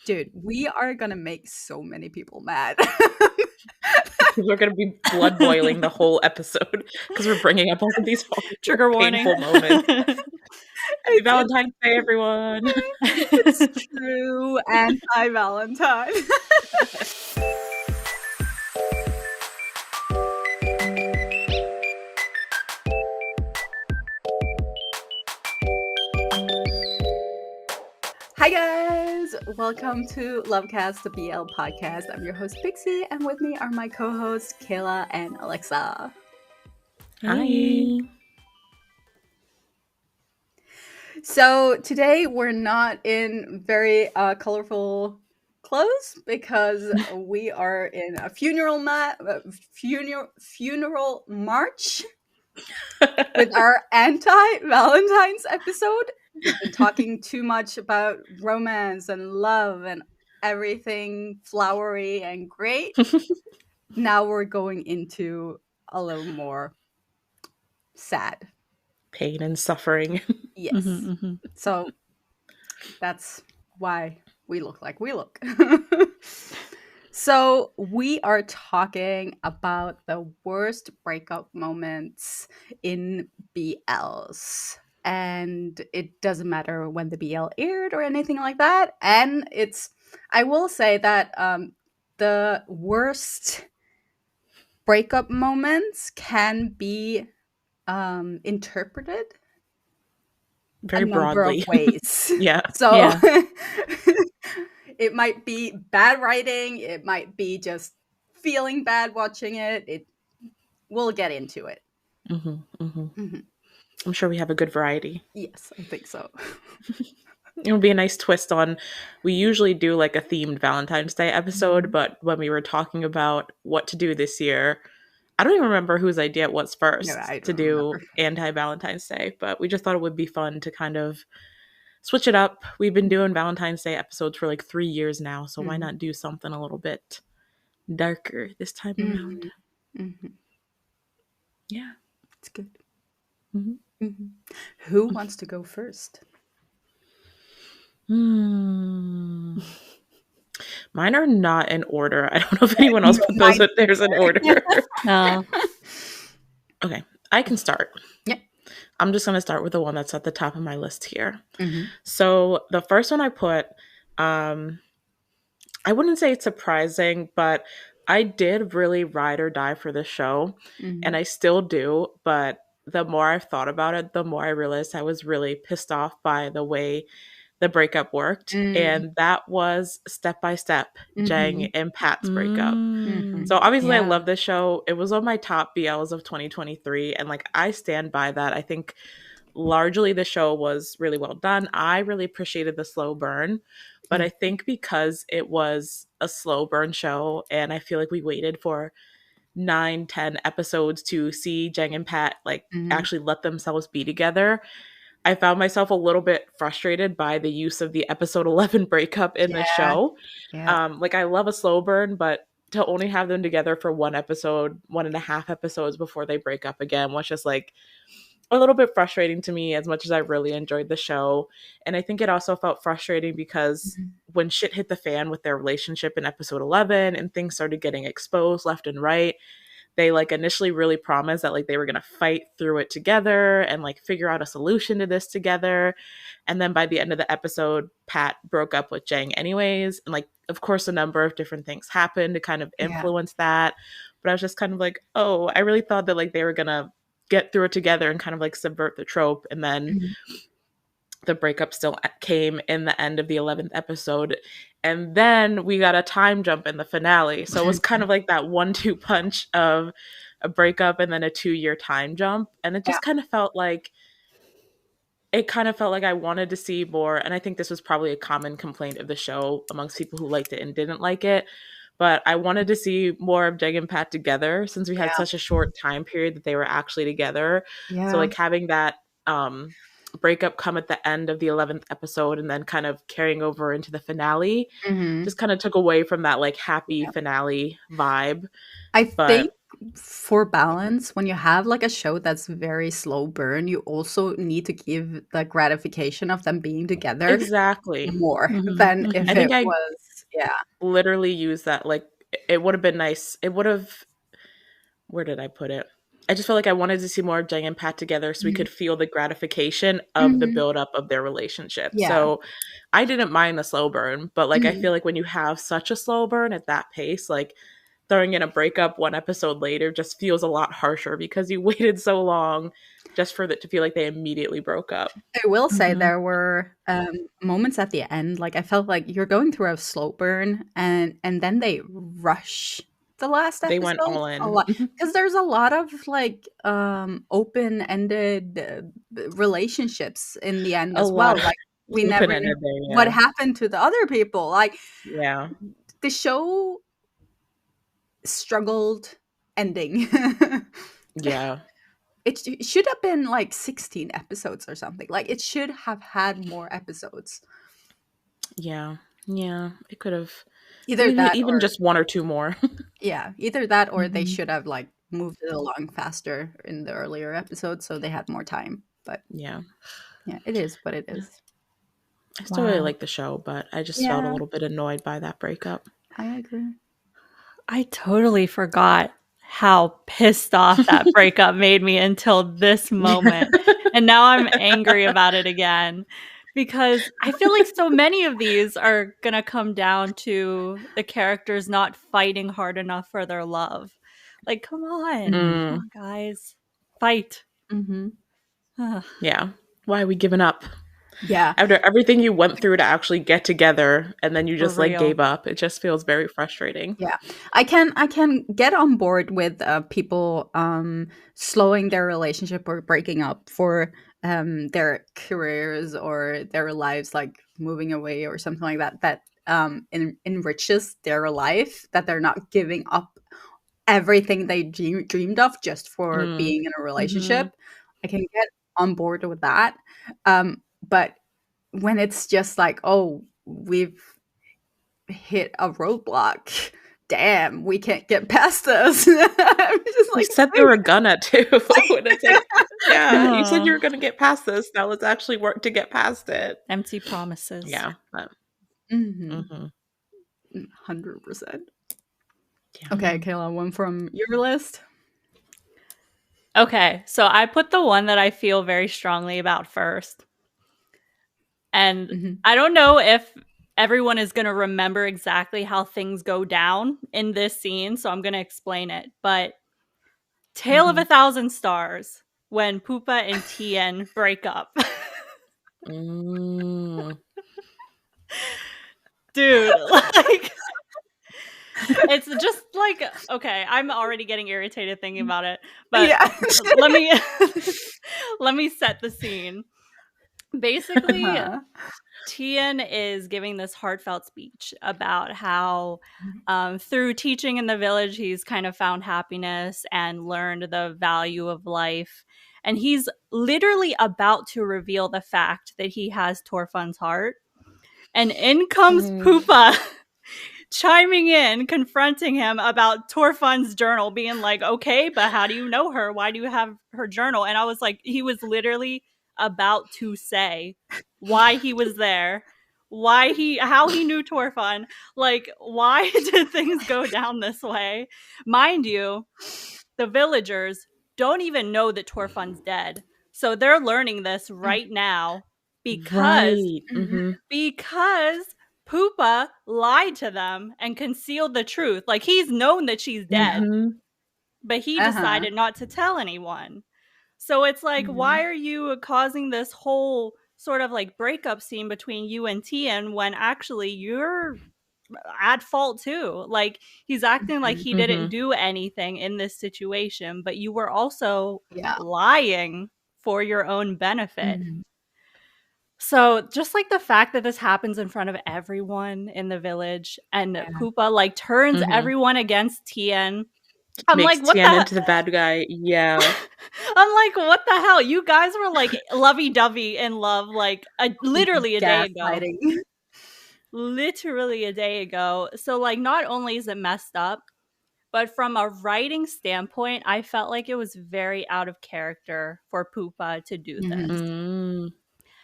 Dude, we are gonna make so many people mad. We're going to be blood boiling the whole episode because we're bringing up all of these Trigger warning. painful moments. Happy Valentine's Day, everyone. It's true. Anti-Valentine. Hi guys, welcome to LoveCast, the BL podcast. I'm your host Pixie, and with me are my co-hosts Kayla and Alexa. Hi. So today we're not in very colorful clothes because we are in a funeral march with our anti-Valentine's episode. We've been talking too much about romance and love and everything flowery and great. Now we're going into a little more sad. Pain and suffering. Yes. So that's why we look like we look. So we are talking about the worst breakup moments in BLs. And it doesn't matter when the BL aired or anything like that. And I will say that the worst breakup moments can be interpreted Very a number broadly. of ways. Yeah. So Yeah. it might be bad writing. It might be just feeling bad watching it. We'll get into it. I'm sure we have a good variety. Yes, I think so. It would be a nice twist on, we usually do like a themed Valentine's Day episode, but when we were talking about what to do this year, I don't even remember whose idea it was first to do anti-Valentine's Day, but we just thought it would be fun to kind of switch it up. We've been doing Valentine's Day episodes for like 3 years now, so why not do something a little bit darker this time around? Yeah. It's good. Who wants to go first? Mine are not in order. I don't know if anyone else put those, but there's an order. No. Okay, I can start. Yeah. I'm just going to start with the one that's at the top of my list here. So the first one I put, I wouldn't say it's surprising, but I did really ride or die for the show, and I still do, but the more I've thought about it, the more I realized I was really pissed off by the way the breakup worked, and that was Step by Step, Jang and Pat's breakup. So obviously I love this show. It was on my top BLs of 2023, and like I stand by that. I think largely the show was really well done. I really appreciated the slow burn, but I think because it was a slow burn show, and I feel like we waited for 9-10 episodes to see Jang and Pat like actually let themselves be together, I found myself a little bit frustrated by the use of the episode 11 breakup in the show. Like I love a slow burn, but to only have them together for one episode, 1.5 episodes before they break up again was just like a little bit frustrating to me, as much as I really enjoyed the show. And I think it also felt frustrating because when shit hit the fan with their relationship in episode 11 and things started getting exposed left and right, they like initially really promised that like they were going to fight through it together and like figure out a solution to this together. And then by the end of the episode, Pat broke up with Jang anyways. And like, of course, a number of different things happened to kind of influence that. But I was just kind of like, oh, I really thought that like they were going to get through it together and kind of like subvert the trope. And then the breakup still came in the end of the 11th episode. And then we got a time jump in the finale. So it was kind of like that 1-2 punch of a breakup and then a 2-year time jump. And it just kind of felt like I wanted to see more. And I think this was probably a common complaint of the show amongst people who liked it and didn't like it. But I wanted to see more of Jang and Pat together since we had such a short time period that they were actually together. So like having that breakup come at the end of the 11th episode and then kind of carrying over into the finale just kind of took away from that like happy finale vibe. I think for balance, when you have like a show that's very slow burn, you also need to give the gratification of them being together Exactly. more Mhm. than I if think it I was, yeah. literally used that, like, it would have been nice. It would have, where did I put it? I just felt like I wanted to see more of Jang and Pat together so we Mhm. could feel the gratification of the Mhm. buildup of their relationship. Yeah. So I didn't mind the slow burn, but like I Mhm. feel like when you have such a slow burn at that pace, like throwing in a breakup one episode later just feels a lot harsher because you waited so long just for it to feel like they immediately broke up. I will say Mhm. there were, moments at the end, like, I felt like you're going through a slow burn, and then they rush the last They went episode all a in. lot because there's a lot of, like, open-ended, relationships in the end A as well, lot like, we never knew open-ended there, what yeah. happened to the other people, like, Yeah. the show struggled ending. Yeah. It should have been, like, 16 episodes or something, like, it should have had more episodes. Yeah. Yeah. It could have Either maybe that even or just one or two more. yeah, either that or they Mhm. should have, like, moved it along faster in the earlier episodes so they had more time, but Yeah. yeah, it is what it Yeah. is. I still really Wow. like the show, but I just felt a Yeah, little bit annoyed by that breakup. I agree. I totally forgot how pissed off that breakup made me until this moment. And now I'm angry about it again because I feel like so many of these are going to come down to the characters not fighting hard enough for their love. Like, come on. Mhm, Mm, Come on, guys. Fight. mhm. Ugh, yeah. Why are we giving up? Yeah, After everything you went through to actually get together and then you for just like real. gave up. It just feels very frustrating. yeah. I can get on board with, people, slowing their relationship or breaking up for, their careers or their lives, like, moving away or something like that, that, enriches their life, that they're not giving up everything they dreamed of just for Mm. being in a relationship. Mhm. I can get on board with that. But when it's just like, oh, we've hit a roadblock. Damn, we can't get past this. I'm just You like, said they dude, were gonna too. And it's like, yeah, you said you Ugh, were gonna get past this. Now let's actually work to get past it. empty promises. Yeah. But, mm-hmm, mhm. 100%. Yeah. Okay, Kayla, one from your list. Okay, so I put the one that I feel very strongly about first. And Mm-hmm, I don't know if everyone is going to remember exactly how things go down in this scene, so I'm going to explain it. But Tale of mm-hmm. a Thousand Stars, when Pupa and Tien break up. Mm. Dude, like, it's just like, okay, I'm already getting irritated thinking about it, but Yeah. let me let me set the scene. Basically, Uh-huh. Tien is giving this heartfelt speech about how, through teaching in the village, he's kind of found happiness and learned the value of life. And he's literally about to reveal the fact that he has Torfun's heart. And in comes Mm. Pupa chiming in, confronting him about Torfun's journal, being like, okay, but how do you know her? Why do you have her journal? And I was like, he was literally about to say why he was there, how he knew Torfun, like, why did things go down this way? Mind you, the villagers don't even know that Torfun's dead. So they're learning this right now because Right. Mhm. Mhm. because Poopa lied to them and concealed the truth. Like, he's known that she's dead, Mhm. but he Uh-huh. decided not to tell anyone. So it's like, Mhm. why are you causing this whole sort of like breakup scene between you and Tien when actually you're at fault too? Like, he's acting like Mhm. he didn't Mhm. do anything in this situation, but you were also Yeah. lying for your own benefit. Mhm. So just like the fact that this happens in front of everyone in the village and Yeah. Poopa like turns Mhm. everyone against Tien. I'm Makes like, what Tien the into the bad guy. Yeah. I'm like, what the hell? You guys were like lovey-dovey in love like literally a day ago. Gaslighting. Literally a day ago. So like not only is it messed up, But from a writing standpoint, I felt like it was very out of character for Pupa to do Mhm. this Mm.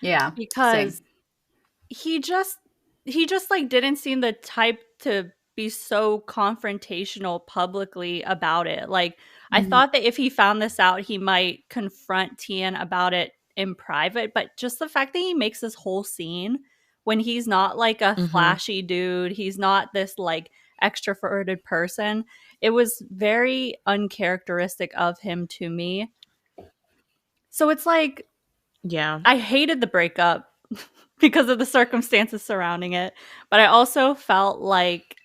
Yeah, because same. he just like didn't seem the type to be so confrontational publicly about it. Like I Mhm. thought that if he found this out, he might confront Tien about it in private, but just the fact that he makes this whole scene when he's not like a Mhm. flashy dude, he's not this like extroverted person. It was very uncharacteristic of him to me. So it's like Yeah. I hated the breakup because of the circumstances surrounding it, but I also felt like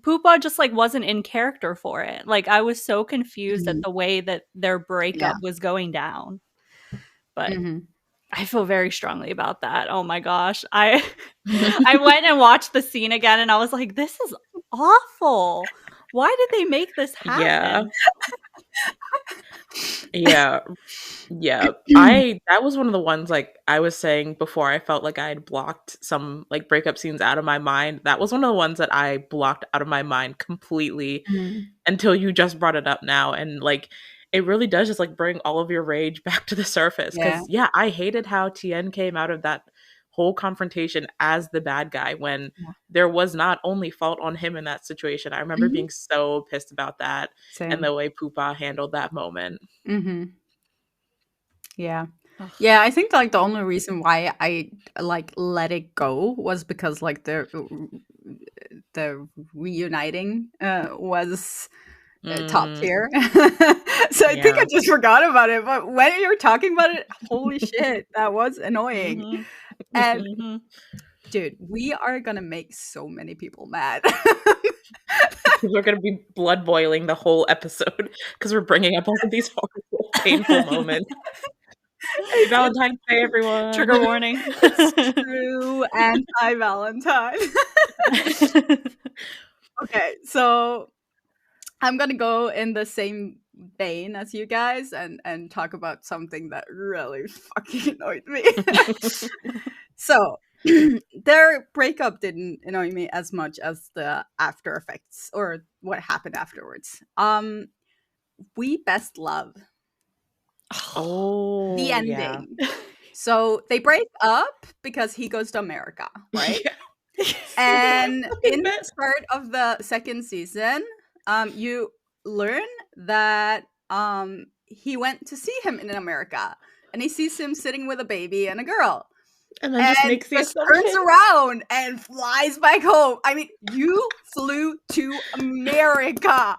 Pupa just like wasn't in character for it. Like I was so confused at Mhm. the way that their Yeah. breakup was going down. But Mhm. I feel very strongly about that. Oh my gosh. I went and watched the scene again and I was like, this is awful. Why did they make this Yeah. happen? Yeah. Yeah. I that was one of the ones like I was saying before, I felt like I had blocked some like breakup scenes out of my mind. That was one of the ones that I blocked out of my mind completely Mhm. until you just brought it up now. And like it really does just like bring all of your rage back to the surface. Yeah. Cause yeah, I hated how Tien came out of that whole confrontation as the bad guy when Yeah. there was not only fault on him in that situation. I remember Mhm. being so pissed about that and Same. the way Pupa handled that moment. Mhm. Yeah. Ugh. Yeah, I think like the only reason why I like let it go was because like the reuniting was top Mm, tier. So I think I yeah. just forgot about it. But when you were talking about it, holy shit, that was annoying. Mhm. And Mhm. dude, we are gonna make so many people mad. We're gonna be blood boiling the whole episode because we're bringing up all of these horrible, painful moments. Happy it's, Valentine's Day, everyone! Trigger warning. it's true anti-Valentine. Okay, so I'm gonna go in the same vein as you guys and talk about something that really fucking annoyed me. So their breakup didn't annoy me as much as the after effects or what happened afterwards. We best love the Oh, yeah. ending. So they break up because he goes to America, right? Yeah. And Fucking in the best. start of the second season, you learn that he went to see him in America, and he sees him sitting with a baby and a girl, And then just and makes the just turns assumption. around and flies back home. I mean, you flew to America.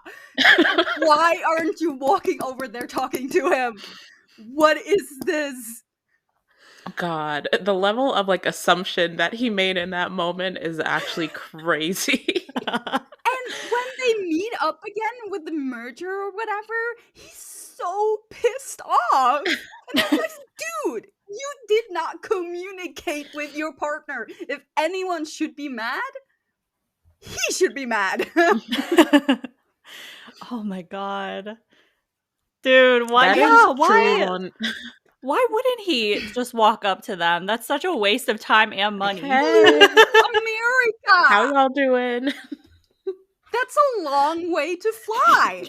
Why aren't you walking over there talking to him? What is this? God, the level of like assumption that he made in that moment is actually crazy. And when they meet up again with the merger or whatever, he's so pissed off. And I'm like, dude, you did not communicate with your partner. If anyone should be mad, he should be mad. Oh my god. Dude, why That is yeah, truly why one. why wouldn't he just walk up to them? That's such a waste of time and Like, money. hey, how America! y'all doing? That's a long way to fly.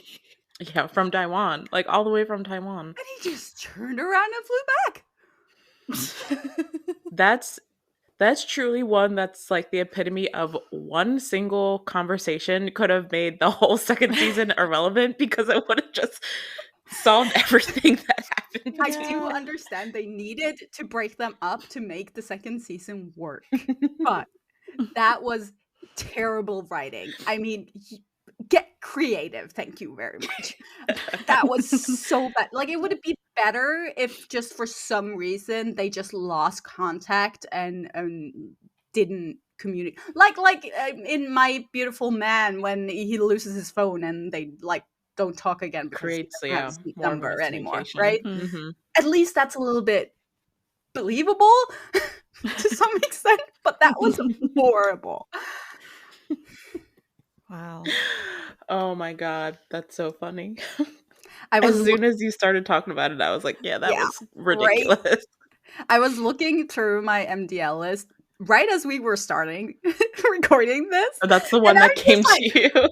Yeah, from Taiwan, like all the way from Taiwan. And he just turned around and flew back. That's truly one that's like the epitome of one single conversation could have made the whole second season irrelevant because it would have just solved everything that happened. I do understand they needed to break them up to make the second season work. But that was terrible writing. I mean, get creative. Thank you very much. That was so bad. Like, it would be better if just for some reason they just lost contact and didn't communicate. Like in My Beautiful Man when he loses his phone and they like don't talk again because he Creates, doesn't have yeah, his more of a number anymore, miscommunication. right? Mhm. Hmm. At least that's a little bit believable to some extent, but that was horrible. Wow. Oh my god, that's so funny. I As was soon as you started talking about it, I was like, yeah, that yeah, was right. ridiculous. I was looking through my MDL list right as we were starting recording this. That's the one that came to you. And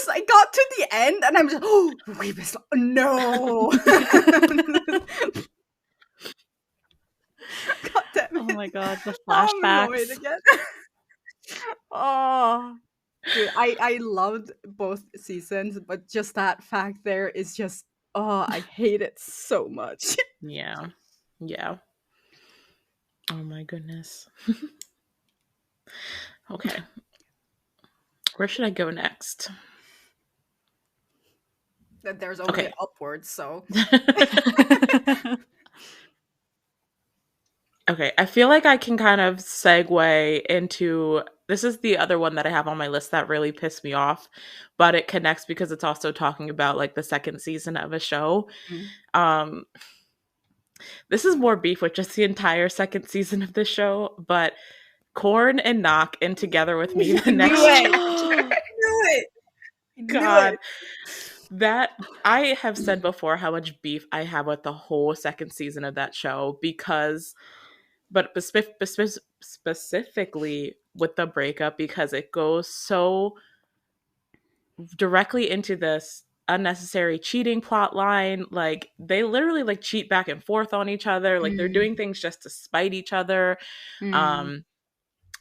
I got to the end and I'm just, oh, rapist, no. God damn it. Oh my god, the I'm annoyed flashbacks. again. Oh, dude, I loved both seasons, but just that fact there is just, oh, I hate it so much. Yeah. Yeah. Oh my goodness. Okay. Where should I go next? That there's only Okay. upwards, so. Okay, I feel like I can kind of segue into this is the other one that I have on my list that really pissed me off, but it connects because it's also talking about like the second season of a show. Um this is more beef with just the entire second season of the show, but Korn and Knock in Together With Me the next chapter. God. That I have said before how much beef I have with the whole second season of that show because but specifically with the breakup because it goes so directly into this unnecessary cheating plot line. Like they literally like cheat back and forth on each other, like they're doing things just to spite each other.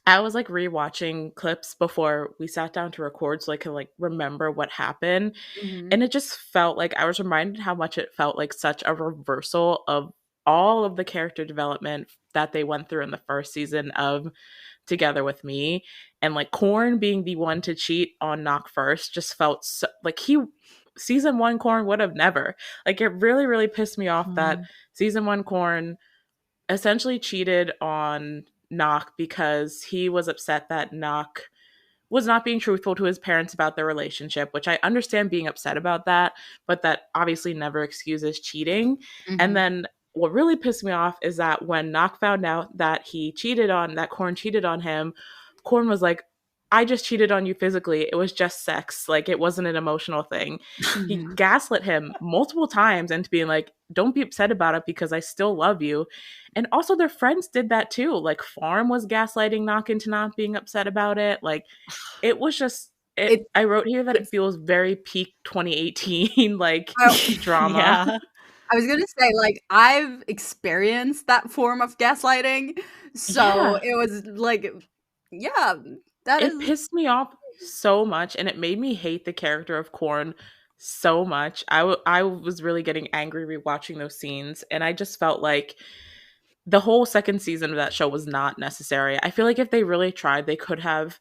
I was like rewatching clips before we sat down to record so I could like remember what happened. And it just felt like I was reminded how much it felt like such a reversal of all of the character development that they went through in the first season of Together With Me. And like Korn being the one to cheat on Knock first just felt so, like season one Korn would have never. Like it really, really pissed me off that season one Korn essentially cheated on Knock because he was upset that Knock was not being truthful to his parents about their relationship, which I understand being upset about that, but that obviously never excuses cheating. And then what really pissed me off is that when Knock found out that Korn cheated on him, Korn was like, I just cheated on you physically. It was just sex. Like, it wasn't an emotional thing. He gaslit him multiple times into being like, don't be upset about it because I still love you. And also their friends did that too. Like, Farm was gaslighting Knock into not being upset about it. Like, it was just, I wrote here that it feels very peak 2018, like, drama. Yeah. I was gonna say, like, I've experienced that form of gaslighting, so it was like, yeah, it pissed me off so much, and it made me hate the character of Korn so much. I was really getting angry rewatching those scenes, and I just felt like the whole second season of that show was not necessary. I feel like if they really tried, they could have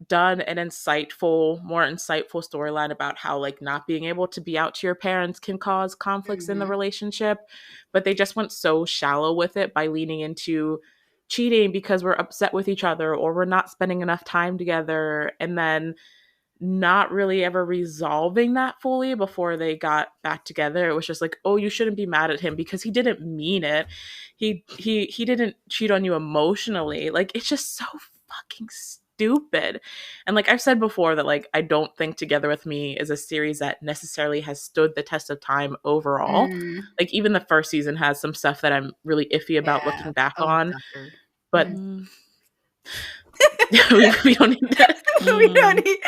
done an more insightful storyline about how like not being able to be out to your parents can cause conflicts in the relationship, but they just went so shallow with it by leaning into cheating because we're upset with each other or we're not spending enough time together, and then not really ever resolving that fully before they got back together. It was just like, oh, you shouldn't be mad at him because he didn't mean it. He didn't cheat on you emotionally. Like, it's just so fucking stupid. And like I've said before that like I don't think Together With Me is a series that necessarily has stood the test of time overall. Like even the first season has some stuff that I'm really iffy about looking back on. But we don't need that. we don't need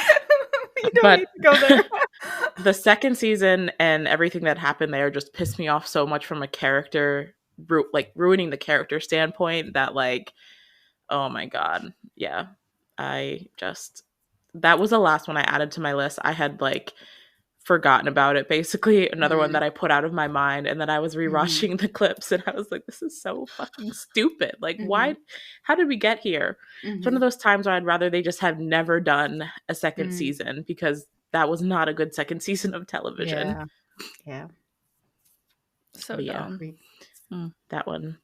to go there. The second season and everything that happened there just pissed me off so much from a character, like ruining the character standpoint, that like, oh my god, yeah. That was the last one I added to my list. I had like forgotten about it, basically. Another one that I put out of my mind, and then I was rewatching the clips and I was like, this is so fucking stupid. Like, why? How did we get here? It's one of those times where I'd rather they just have never done a second season, because that was not a good second season of television. Yeah. So dumb. That one.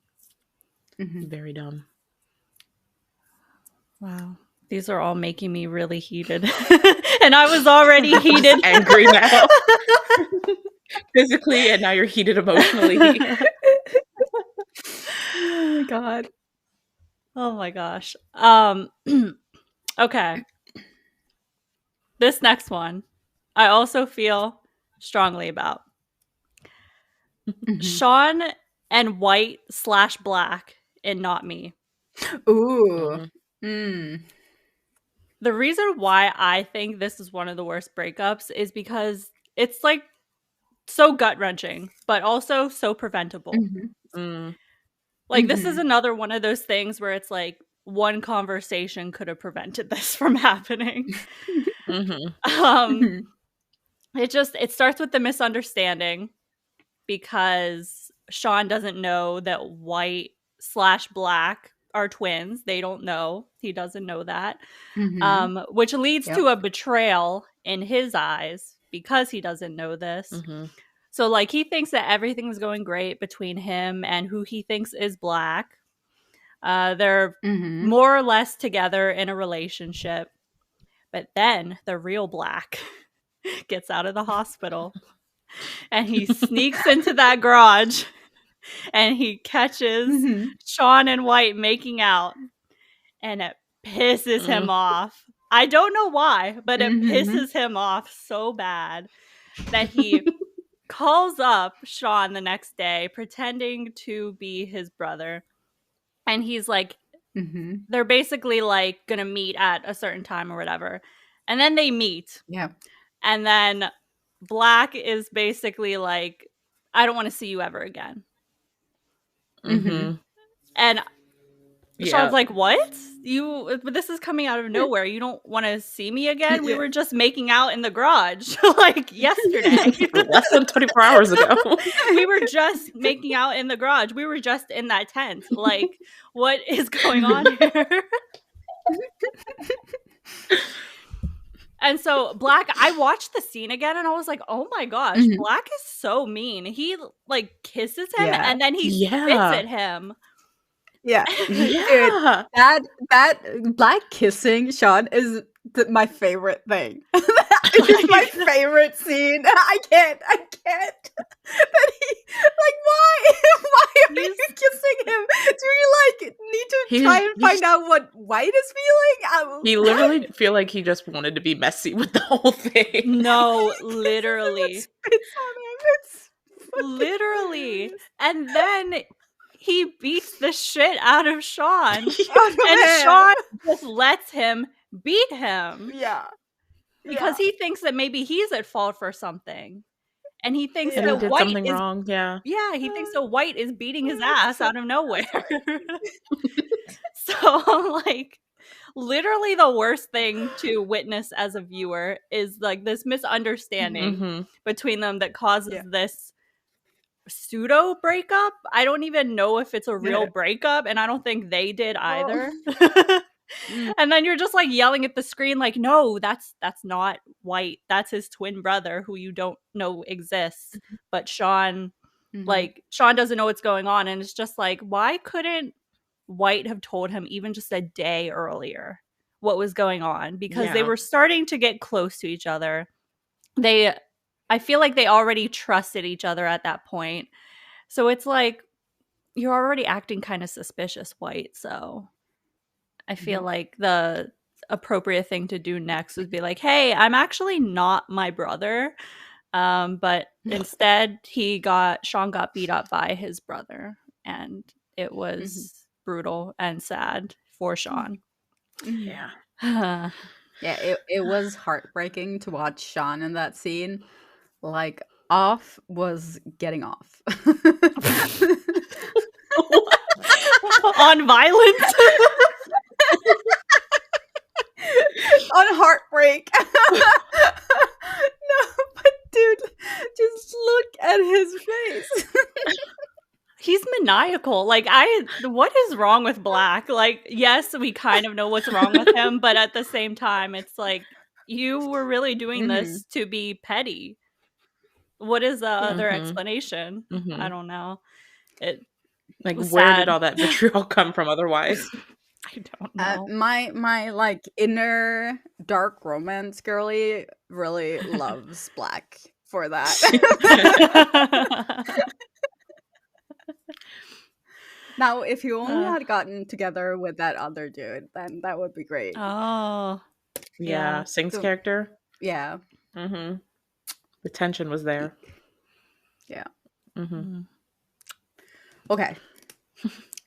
Very dumb. Wow. These are all making me really heated. And I was already heated. Angry now. Physically, and now you're heated emotionally. Oh my god. Oh my gosh. Okay. This next one, I also feel strongly about. Sean and White /Black in Not Me. Ooh. Mm-hmm. Mm. The reason why I think this is one of the worst breakups is because it's like so gut wrenching, but also so preventable. Mm-hmm. Mm. Like, this is another one of those things where it's like one conversation could have prevented this from happening. Mm-hmm. Um, Mm-hmm. it starts with the misunderstanding because Sean doesn't know that white slash black are twins. They don't know. He doesn't know that. Mm-hmm. Which leads Yep. to a betrayal in his eyes because he doesn't know this. Mm-hmm. So, like, he thinks that everything's going great between him and who he thinks is black. They're Mm-hmm. more or less together in a relationship. But then the real black gets out of the hospital and he sneaks into that garage and he catches Mm-hmm. Sean and White making out, and it pisses him Mm. off. I don't know why, but it Mm-hmm. pisses him off so bad that he calls up Sean the next day pretending to be his brother. And he's like, Mm-hmm. they're basically like gonna meet at a certain time or whatever. And then they meet. Yeah. And then Black is basically like, I don't want to see you ever again. Mm-hmm. Mm-hmm. And Sean's Yeah. like, what? But this is coming out of nowhere. You don't want to see me again? We Yeah. were just making out in the garage like yesterday. Less than 24 hours ago. We were just making out in the garage. We were just in that tent. Like, what is going on here? And so Black, I watched the scene again and I was like, oh my gosh, Mhm. Black is so mean. He like kisses him Yeah. and then he spits Yeah. at him. Yeah. Dude, Yeah. that black kissing Sean is my favorite thing. It is my favorite scene. I can't. That he like why? Why are you He's- kissing him? Do you like need to try and find out what White is feeling? He literally feel like he just wanted to be messy with the whole thing. No, He literally. spits on him. It's fucking Literally. hilarious. And then he beats the shit out of Sean. Oh, And man. Sean just lets him beat him Yeah. because he thinks that maybe he's at fault for something. And he thinks And he that did White something is wrong. Yeah. he thinks that White is beating his That's ass so out of nowhere. So I'm like, literally the worst thing to witness as a viewer is like this misunderstanding Mm-hmm. between them that causes Yeah. this pseudo breakup. I don't even know if it's a real breakup, and I don't think they did either. Mm. And then you're just like yelling at the screen like, no, that's not White, that's his twin brother who you don't know exists. But Sean, Mhm. like, Sean doesn't know what's going on, and it's just like, why couldn't White have told him even just a day earlier what was going on? Because they Yeah. were starting to get close to each other. I feel like they already trusted each other at that point. So it's like, you're already acting kind of suspicious, White. So I feel like the appropriate thing to do next would be like, hey, I'm actually not my brother. But instead Sean got beat up by his brother, and it was brutal and sad for Sean. Yeah. Yeah, it was heartbreaking to watch Sean in that scene. Like, off was getting off. On violence. On heartbreak. No, but dude, just look at his face. He's maniacal. Like, what is wrong with Black? Like, yes, we kind of know what's wrong with him, but at the same time, it's like, you were really doing this to be petty. What is the other explanation? I don't know. It Like, was where sad. did all that vitriol come from otherwise? I don't know. My like inner dark romance girly really loves Black for that. Now, if you only had gotten together with that other dude, then that would be great. Oh. Yeah. Sing's So- character. Yeah. Mm-hmm. The tension was there. Yeah. Mm-hmm. Okay.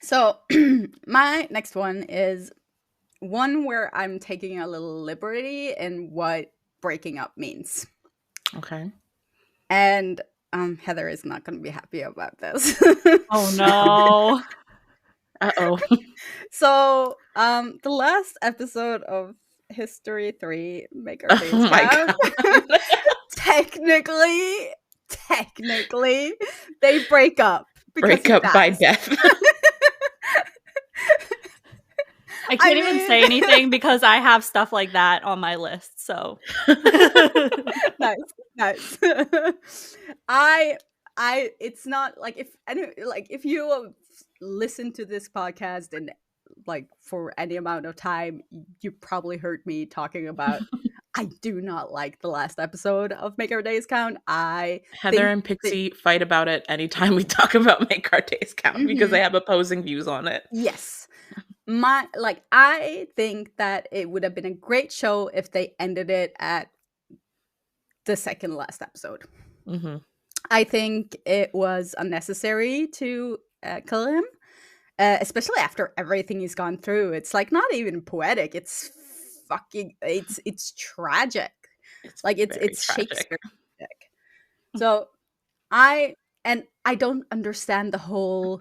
So my next one is one where I'm taking a little liberty in what breaking up means. Okay. And Heather is not going to be happy about this. Oh no. Uh-oh. So, the last episode of History 3, Make Our Days Oh my Count, god. technically, they break up because Break he up by dies. death. I I can't even mean, say anything because I have stuff like that on my list. So nice. I it's not like if you listen to this podcast and like for any amount of time, you probably heard me talking about I do not like the last episode of Make Our Days Count. I Heather think and that Pixie fight about it anytime we talk about Make Our Days Count because Mhm. they have opposing views on it. Yes. I think that it would have been a great show if they ended it at the second last episode. Mm-hmm. I think it was unnecessary to kill him, especially after everything he's gone through. It's like not even poetic. It's fucking. It's tragic. It's Like very it's tragic. Shakespeare. So I don't understand the whole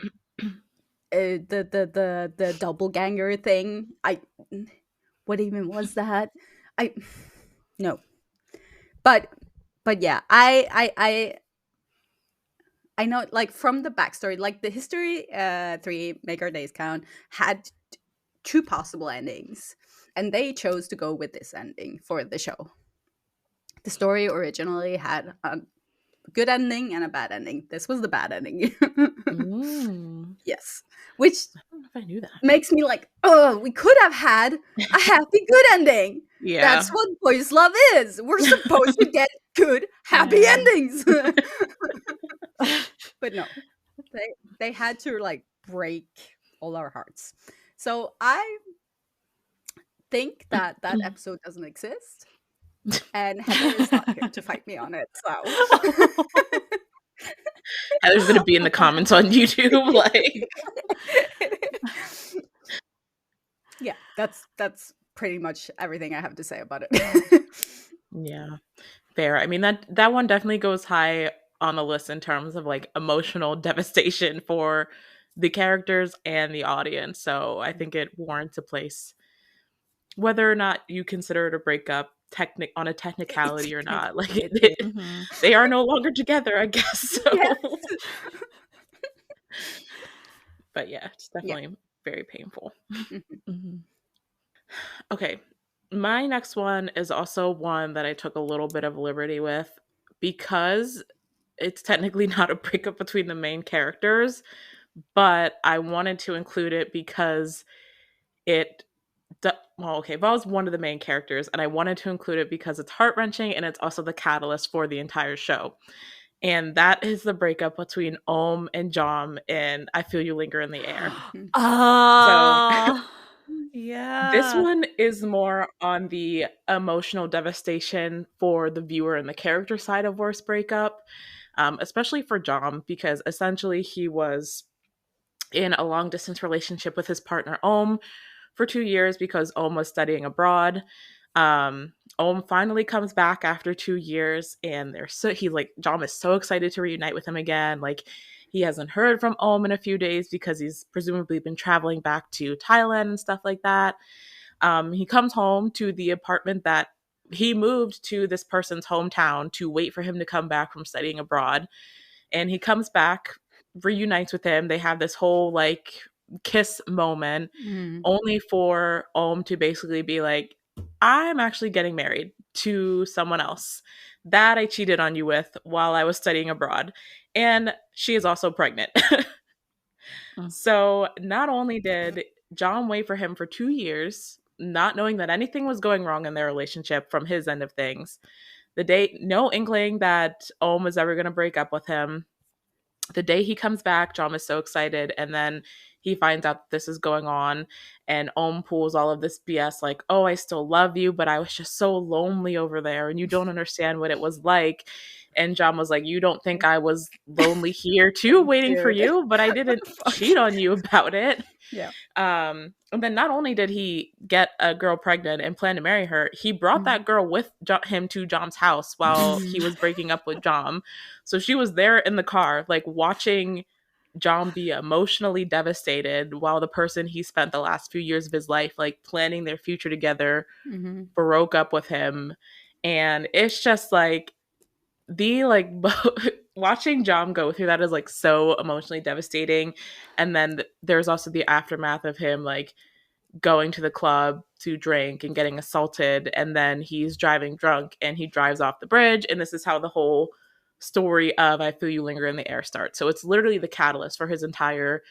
the doppelganger thing. What even was that? I no, but yeah, I know, like from the backstory, like the History 3 Make Our Days Count had two possible endings, and they chose to go with this ending for the show. The story originally had a good ending and a bad ending. This was the bad ending. Mm. Yes, which I don't know if I knew that. makes me like, oh, we could have had a happy good ending. Yeah. That's what boys love is. We're supposed to get good happy Yeah. endings. But no, they had to like break all our hearts. So I think that that episode doesn't exist, and Heather is not here to fight me on it. So Heather's gonna be in the comments on YouTube, like yeah, that's pretty much everything I have to say about it. yeah, fair. I mean that one definitely goes high on the list in terms of like emotional devastation for the characters and the audience. So I think it warrants a place, whether or not you consider it a breakup, on a technicality or not. Like Mhm. they are no longer together, I guess. Yes. So, but yeah, it's Yeah. definitely very painful. Mhm. Mhm. Okay. My next one is also one that I took a little bit of liberty with because it's technically not a breakup between the main characters, but I wanted to include it because it well, okay, Val's one of the main characters, and I wanted to include it because it's heart-wrenching and it's also the catalyst for the entire show. And that is the breakup between Ohm and Jom in I Feel You Linger in the Air. So Oh, this yeah. one is more on the emotional devastation for the viewer and the character side of worst breakup, especially for Jom, because essentially he was in a long distance relationship with his partner Ohm for 2 years because Ohm was studying abroad. Ohm finally comes back after 2 years, and he like Jom is so excited to reunite with him again. Like he hasn't heard from Ohm in a few days because he's presumably been traveling back to Thailand and stuff like that. He comes home to the apartment that he moved to this person's hometown to wait for him to come back from studying abroad. And he comes back, reunites with him. They have this whole like kiss moment, Mm. only for Ohm to basically be like, I'm actually getting married to someone else that I cheated on you with while I was studying abroad. And she is also pregnant. Mm. So not only did John wait for him for 2 years, not knowing that anything was going wrong in their relationship from his end of things, the day, no inkling that Ohm was ever going to break up with him. The day he comes back, John is so excited, and then he finds out this is going on, and Ohm pulls all of this BS like, oh, I still love you, but I was just so lonely over there, and you don't understand what it was like. And John was like, you don't think I was lonely here too, waiting for you, but I didn't cheat on you about it. Yeah. And then not only did he get a girl pregnant and plan to marry her, he brought that girl with him to John's house while he was breaking up with John. So she was there in the car, like watching John be emotionally devastated while the person he spent the last few years of his life, like planning their future together, broke up with him. And it's just like watching John go through that is like so emotionally devastating. And then there's also the aftermath of him like going to the club to drink and getting assaulted, and then he's driving drunk and he drives off the bridge, and this is how the whole story of I Feel You Linger in the Air starts. So it's literally the catalyst for his entire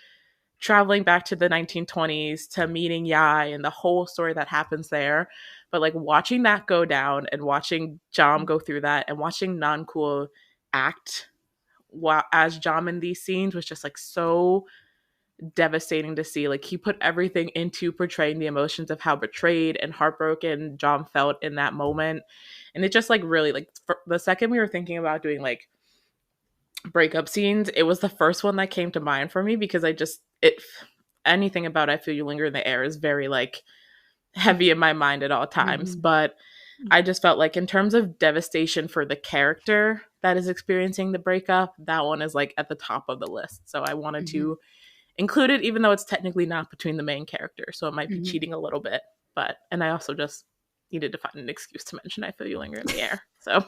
traveling back to the 1920s to meeting Yai and the whole story that happens there. But like watching that go down and watching Jam go through that and watching Nancool act as Jam in these scenes was just like so devastating to see. Like he put everything into portraying the emotions of how betrayed and heartbroken Jam felt in that moment. And it just like really like the second we were thinking about doing like breakup scenes, it was the first one that came to mind for me because anything about I Feel You Linger in the Air is very like heavy in my mind at all times. But I just felt like in terms of devastation for the character that is experiencing the breakup, that one is like at the top of the list. So I wanted to include it, even though it's technically not between the main characters, so it might be cheating a little bit. And I also just needed to find an excuse to mention I Feel You Linger in the Air. So,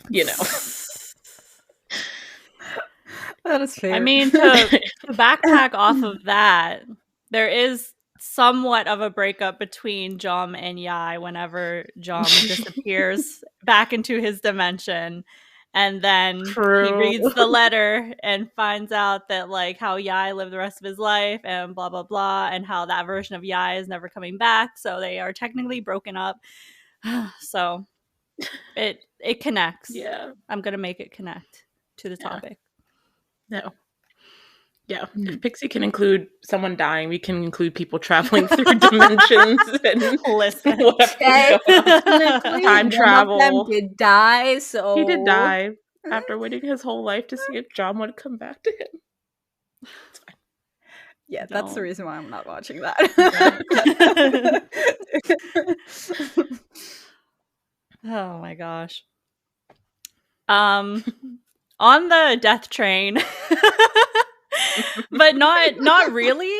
you know. That is fair. I mean, to backtrack off of that, there is somewhat of a breakup between Jom and Yai whenever Jom disappears back into his dimension. And then he reads the letter and finds out that like how Yai lived the rest of his life and blah, blah, blah, and how that version of Yai is never coming back. So they are technically broken up. So it connects. Yeah. I'm going to make it connect to the topic. No. Yeah. If Pixie can include someone dying, we can include people traveling through dimensions and listen. Time travel. One of them did die, so he did die after waiting his whole life to see if John would come back to him. It's fine. Yeah, that's the reason why I'm not watching that. Oh my gosh. On the death train, but not really.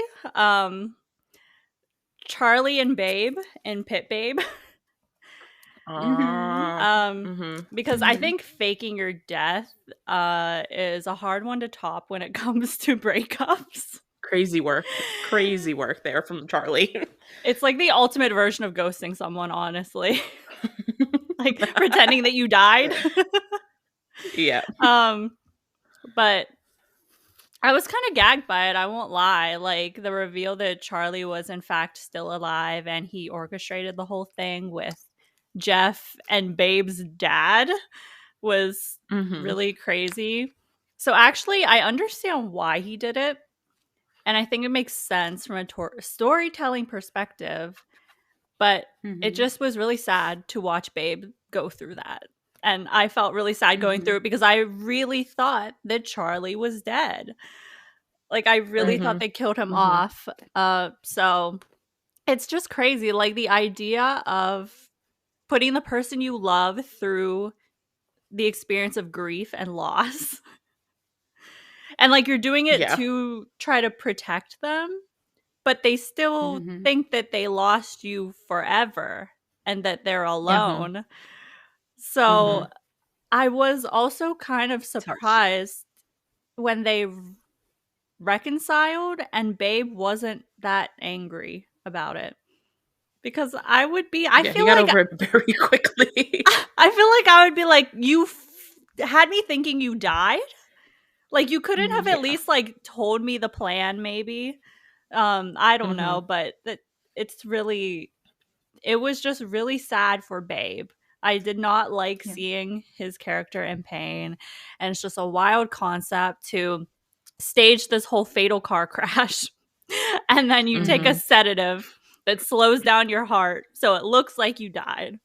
Charlie and Babe and Pit Babe. Because I think faking your death is a hard one to top when it comes to breakups. Crazy work there from Charlie. It's like the ultimate version of ghosting someone, honestly. Like pretending that you died. Yeah. But I was kind of gagged by it, I won't lie. Like the reveal that Charlie was in fact still alive and he orchestrated the whole thing with Jeff and Babe's dad was really crazy. So actually, I understand why he did it. And I think it makes sense from a storytelling perspective. But it just was really sad to watch Babe go through that. And I felt really sad going through it because I really thought that Charlie was dead. Like, I really thought they killed him off. So it's just crazy. Like, the idea of putting the person you love through the experience of grief and loss. And, like, you're doing it to try to protect them. But they still think that they lost you forever and that they're alone. So I was also kind of surprised when they reconciled and Babe wasn't that angry about it. Because I would be, I feel like, over it very quickly. I feel like I would be like, you had me thinking you died. Like, you couldn't have at least like told me the plan, maybe. I don't know, but it was just really sad for Babe. I did not like seeing his character in pain, and it's just a wild concept to stage this whole fatal car crash and then you take a sedative that slows down your heart so it looks like you died.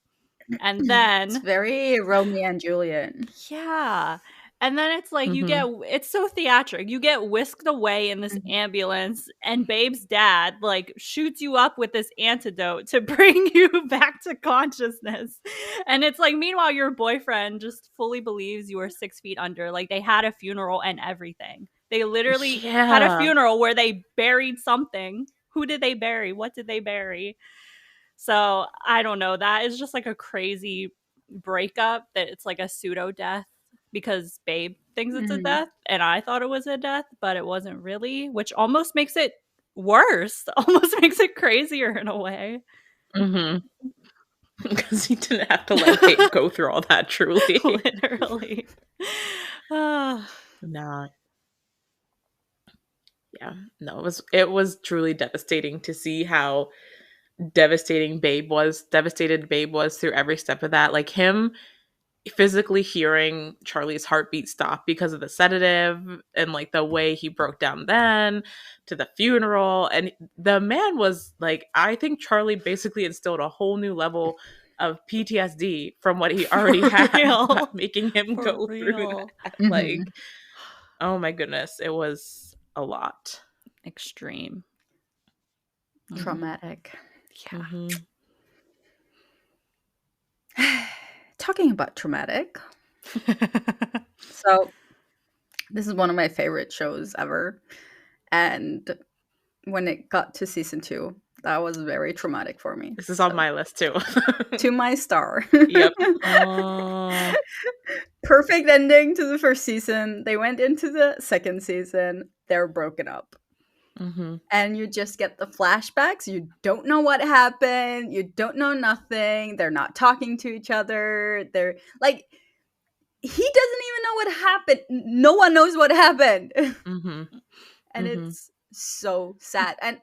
And It's then very Romeo and Juliet. yeah. And then it's like it's so theatric. You get whisked away in this ambulance, and Babe's dad like shoots you up with this antidote to bring you back to consciousness. And it's like, meanwhile, your boyfriend just fully believes you are 6 feet under. Like, they had a funeral and everything. They literally had a Yeah. funeral where they buried something. Who did they bury? What did they bury? So I don't know. That is just like a crazy breakup that it's like a pseudo death because Babe thinks it's a death and I thought it was a death, but it wasn't really, which almost makes it worse, almost makes it crazier in a way. Because he didn't have to let Babe go through all that, truly. Literally. Nah. Yeah. No, it was truly devastating to see how devastated Babe was through every step of that. Like, him physically hearing Charlie's heartbeat stop because of the sedative, and like the way he broke down then, to the funeral. And the man was like, I think Charlie basically instilled a whole new level of PTSD from what he already had by making him go through that. Like, oh my goodness, it was a lot. Extreme. Traumatic. Yeah. Talking about traumatic. So this is one of my favorite shows ever. And when it got to season 2, that was very traumatic for me. This is on my list too. To my star. Yep. Perfect ending to the first season. They went into the second season. They're broken up. And you just get the flashbacks. You don't know what happened. You don't know nothing. They're not talking to each other. They're like, he doesn't even know what happened. No one knows what happened. And it's so sad. And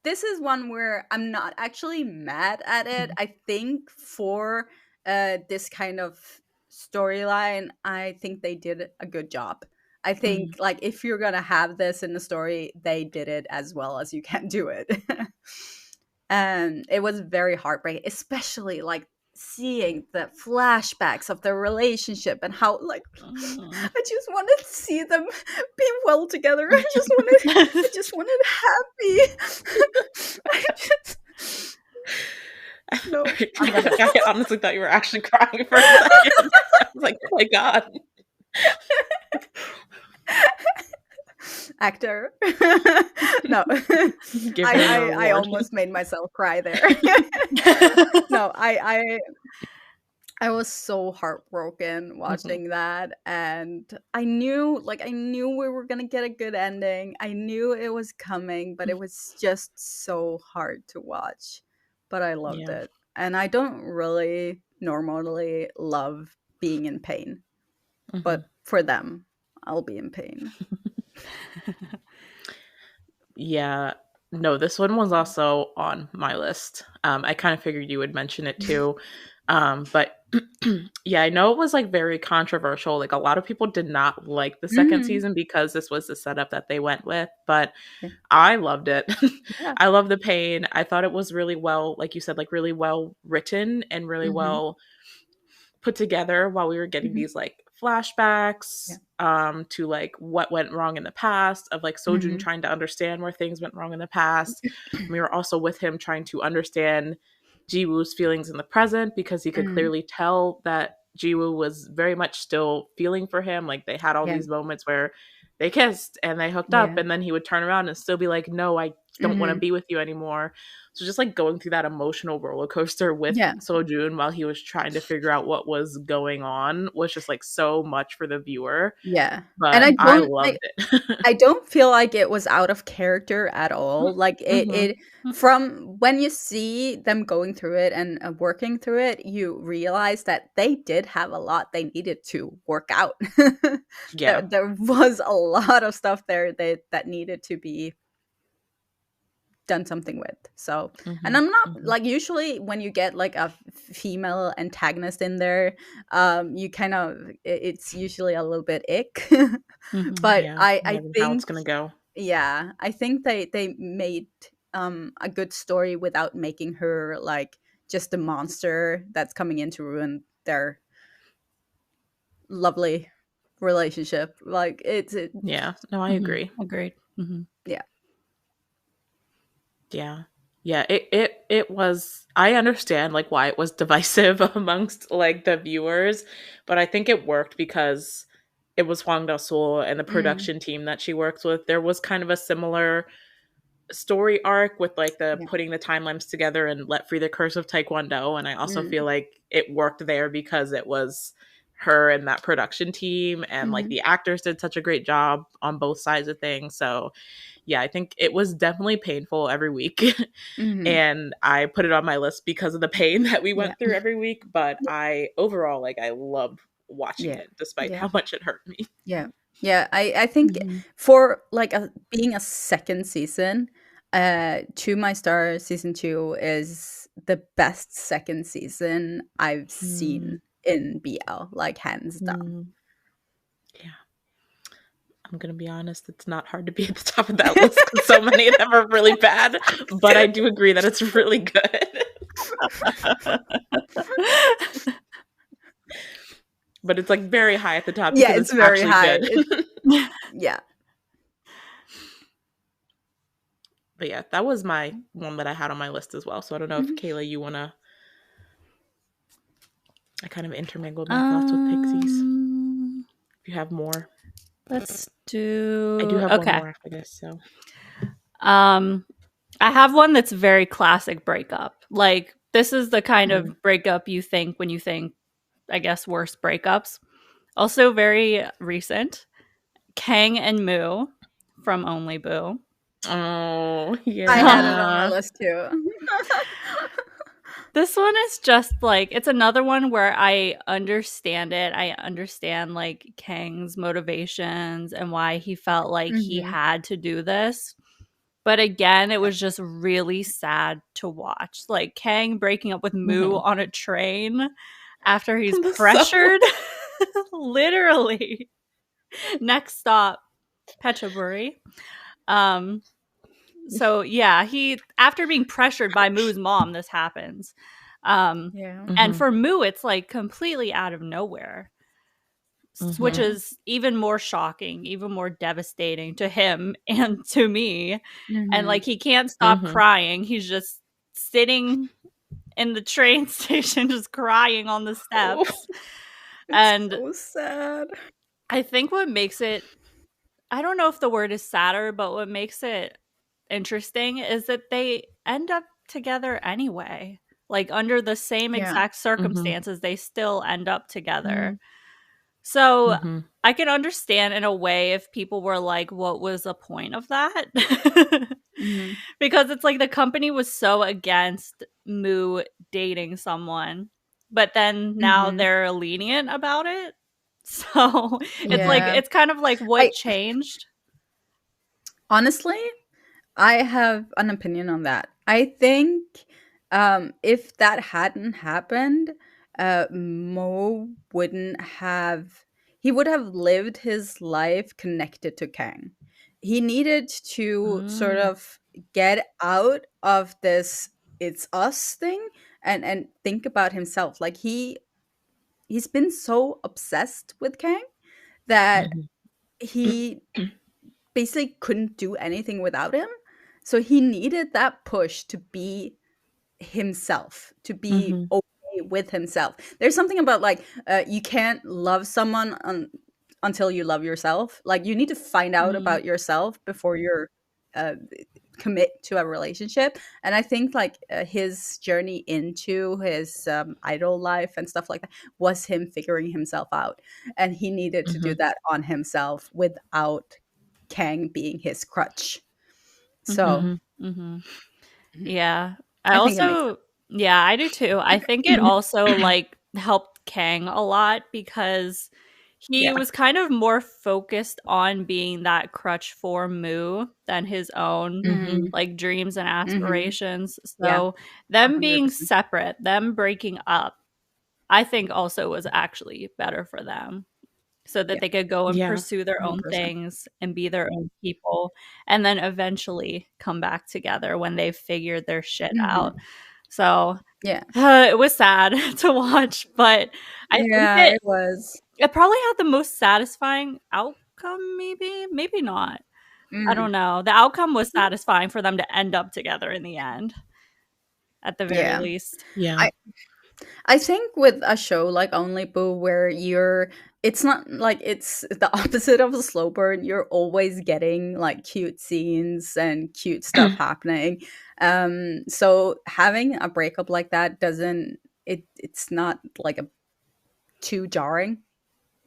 this is one where I'm not actually mad at it. I think for this kind of storyline, I think they did a good job. I think like if you're gonna have this in the story, they did it as well as you can do it. And it was very heartbreaking, especially like seeing the flashbacks of their relationship and how like I just wanted to see them be well together. I just wanted happy. No. I honestly thought you were actually crying for a second. I was like, oh my god. Actor. No. I almost made myself cry there. No, I was so heartbroken watching that, and I knew we were gonna get a good ending. I knew it was coming, but it was just so hard to watch. But I loved it. And I don't really normally love being in pain. But for them, I'll be in pain. Yeah. No, this one was also on my list. I kind of figured you would mention it too. But yeah, I know it was like very controversial. Like, a lot of people did not like the second season because this was the setup that they went with, but I loved it. I love the pain. I thought it was really well, like you said, like really well written and really well put together while we were getting these like flashbacks to like what went wrong in the past, of like Sojun trying to understand where things went wrong in the past. We were also with him trying to understand Jiwoo's feelings in the present, because he could clearly tell that Jiwoo was very much still feeling for him. Like, they had all these moments where they kissed and they hooked up, and then he would turn around and still be like, no, I don't want to be with you anymore. So just like going through that emotional roller coaster with Sojun while he was trying to figure out what was going on was just like so much for the viewer. Yeah. But and I loved it. I don't feel like it was out of character at all. Like it from when you see them going through it and working through it, you realize that they did have a lot they needed to work out. There was a lot of stuff there that needed to be done something with. So and I'm not like, usually when you get like a female antagonist in there, you kind of, it's usually a little bit ick. But I think how it's gonna go. I think they made a good story without making her like just a monster that's coming in to ruin their lovely relationship. Like Yeah. No, I agree. Agreed. yeah. Yeah. Yeah, it was, I understand like why it was divisive amongst like the viewers, but I think it worked because it was Hwang Da-sul and the Mm, production team that she works with. There was kind of a similar story arc with like the yeah. putting the timelines together and let free the curse of taekwondo, and I also Mm, feel like it worked there because it was her and that production team, and like mhm, the actors did such a great job on both sides of things. So yeah, I think it was definitely painful every week. mhm. And I put it on my list because of the pain that we Yeah. went through every week, but I overall, like, I loved watching Yeah. it despite Yeah. how much it hurt me. Yeah. Yeah. I think Mhm. for like being a second season, To My Star season 2 is the best second season I've Mm, seen in BL, like hands down. mm. Yeah, I'm gonna be honest, it's not hard to be at the top of that list because so many of them are really bad, but I do agree that it's really good. But it's like very high at the top Yeah, because it's it's very actually high. good. Yeah. But yeah, that was my one that I had on my list as well. So I don't know if Mhm. Kayla, you wanna, I kind of intermingled my thoughts with Pixies. um, If you have more. let's I do do have one okay. more after this, so Um, I have one that's very classic breakup. Like this is the kind mhm. of breakup you think when you think, I guess, worst breakups. Also very recent. Kang and Moo from Only Boo. Oh, I had it on my yeah. list too. This one is just like it's another one where I understand it. I understand like Kang's motivations and why he felt like he Mhm. had to do this. But again, it Yeah. was just really sad to watch. Like Kang breaking up with Moo Mhm. on a train after he's The subway. pressured. Literally. Next stop, Pechaburi. Um so yeah, he after being pressured by Moo's mom, this happens. Yeah. And Mhm. for Moo, it's like completely out of nowhere, which Mhm. Yeah. is even more shocking, even more devastating to him and to me. And like Mhm. he can't stop Mhm. crying. He's just sitting in the train station, just crying on the Oh, steps. It's And so sad. I think what makes it, I don't know if the word is sadder, but what makes it interesting is that they end up together anyway. Like under the same Yeah. exact mhm. circumstances, they still end up together. Mhm. So Mhm. I can understand in a way if people were like, what was the point of that? Mhm. Because it's like the company was so against Moo dating someone, but then now Mhm. they're lenient about it. So it's like, Yeah. it's kind of like what I changed. honestly, I have an opinion on that. I think if that hadn't happened, Mo wouldn't have. He would have lived his life connected to Kang. He needed to sort Mm, of get out of this "it's us" thing and think about himself. Like he's been so obsessed with Kang that Mhm. he basically couldn't do anything without him. So he needed that push to be himself, to be Mhm. okay with himself. There's something about like you can't love someone until you love yourself. Like you need to find out mm, about yourself before you're uh, commit to a relationship. And I think like his journey into his idol life and stuff like that was him figuring himself out, and he needed to do Mhm. that on himself without Kang being his crutch. So mhm, mhm. Yeah. I I think it makes also, yeah, I do too. I think it sense. also like helped Kang a lot because he Yeah. was kind of more focused on being that crutch for Moo than his own Mm, Mhm. like dreams and mhm. aspirations. Yeah, So them being 100%. separate, them breaking up, I think also was actually better for them so that Yeah, they could go and Yeah. pursue their own 100%. things and be their own people and then eventually come back together when they've figured their shit out. Mhm. So Yeah. it was sad to watch, but I think Yeah, it was. it probably had the most satisfying outcome, maybe not. I Mm, don't know. The outcome was satisfying for them to end up together in the end, at the very yeah. least. Yeah. I I think with a show like Only Boo, where it's not like it's the opposite of a slow burn. You're always getting like cute scenes and cute stuff happening. So having a breakup like that it's not like a too jarring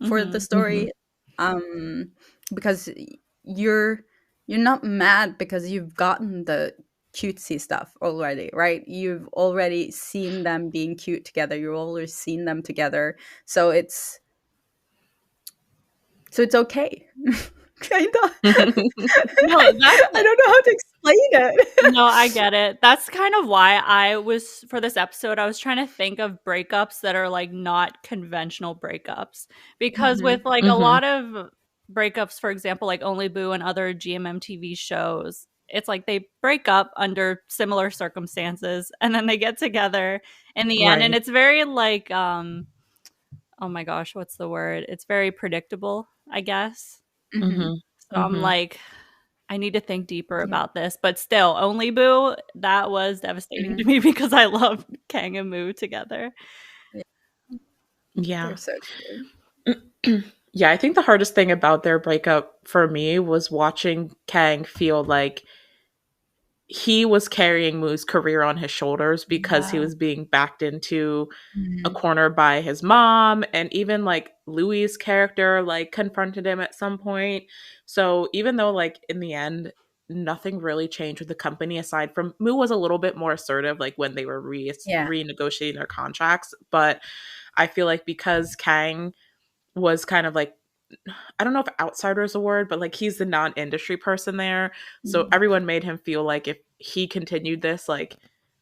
for the Mhm. Mhm. story, um, because you're you're not mad because you've gotten the cutesy stuff already, right? You've already seen them being cute together. You've already seen them together, so it's okay, kind of. No, that's I don't know how to explain it. no, I get it. That's kind of why I was for this episode, I was trying to think of breakups that are, like, not conventional breakups. Because Hmm. with, like, a Mhm. lot of breakups, for example, like Only Boo and other GMM TV shows, it's like they break up under similar circumstances, and then they get together in the end, and Right. it's very, like, oh my gosh, what's the word? It's very predictable, I guess. Hmm. Mhm. So I'm Mhm. like, I need to think deeper Yeah. about this, but still, Only Boo, that was devastating to Hmm. me because I love Kang and Moo together. Yeah, they're Yeah. so cute. Yeah, I think the hardest thing about their breakup for me was watching Kang feel like he was carrying Moo's career on his shoulders because he Yeah. was being backed into a Mhm. corner by his mom, and even like Louis' character like confronted him at some point. So even though like in the end nothing really changed with the company aside from Moo was a little bit more assertive like when they were Yeah. renegotiating their contracts, but I feel like because Kang was kind of like, I don't know if outsider is a word, but like he's the non-industry person there. So Mhm. everyone made him feel like if he continued this, like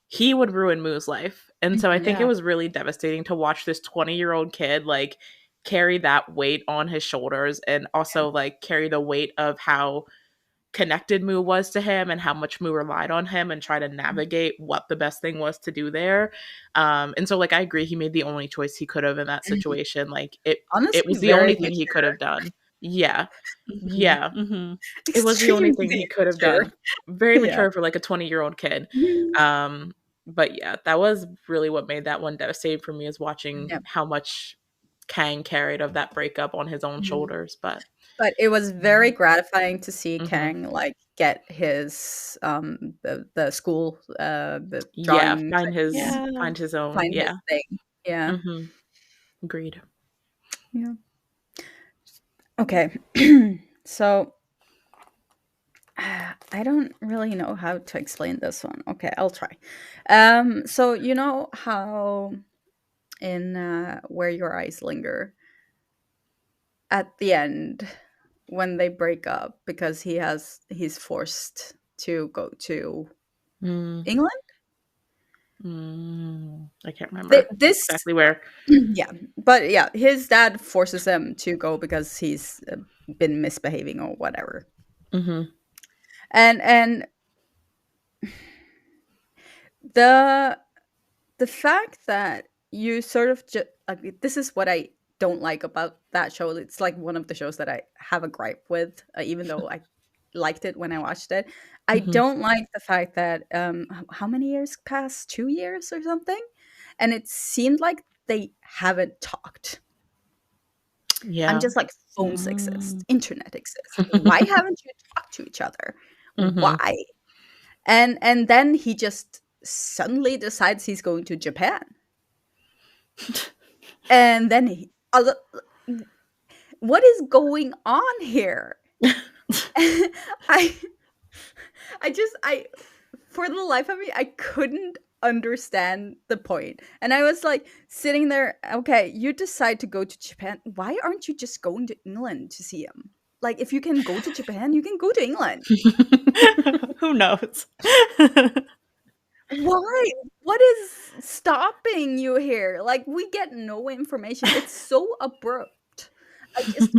he would ruin Moo's life. And so I think it Yeah. was really devastating to watch this 20-year-old kid like carry that weight on his shoulders and also like carry the weight of how connected Moo was to him and how much Moo relied on him and try to navigate what the best thing was to do there. And so like I agree he made the only choice he could have in that Mhm. situation. Like it Honestly, was the very only thing he could mature. have done. Yeah. Mhm, Yeah. mhm. It was the only Extremely thing he could have mature. done. Very Yeah. mature for like a 20-year-old kid. Mhm. But yeah, that was really what made that one devastating for me is watching Yeah. how much Kang carried of that breakup on his own Mhm. shoulders. But But it was yeah. very gratifying to see Hmm. Kang, like, get his, the school, the Yeah, drawing thing, Yeah. find his own. find his Yeah. thing. Yeah. Mhm. Agreed. Yeah. Okay. So, I don't really know how to explain this one. Okay, I'll try. So you know how in, Where Your Eyes Linger, at the end when they break up because he's forced to go to Mm, England. I can't remember This exactly where. yeah, but yeah, his dad forces him to go because he's been misbehaving or whatever. Mhm. And the the fact that you sort of just like, this is what I don't like about that show. It's like one of the shows that I have a gripe with, even though I liked it when I watched it. I Mhm. don't like the fact that how many years passed? 2 years or something, and it seemed like they haven't talked. I'm Yeah. just like, phones exist, Mm. internet exists. Why haven't you talked to each other? Mhm. Why? And then he just suddenly decides he's going to Japan, and then what is going on here? I I for the life of me, I couldn't understand the point. And I was like sitting there, okay, you decide to go to Japan. Why aren't you just going to England to see him? Like, if you can go to Japan, you can go to England. Who knows? Why? What is stopping you here? Like, we get no information. It's so abrupt. I just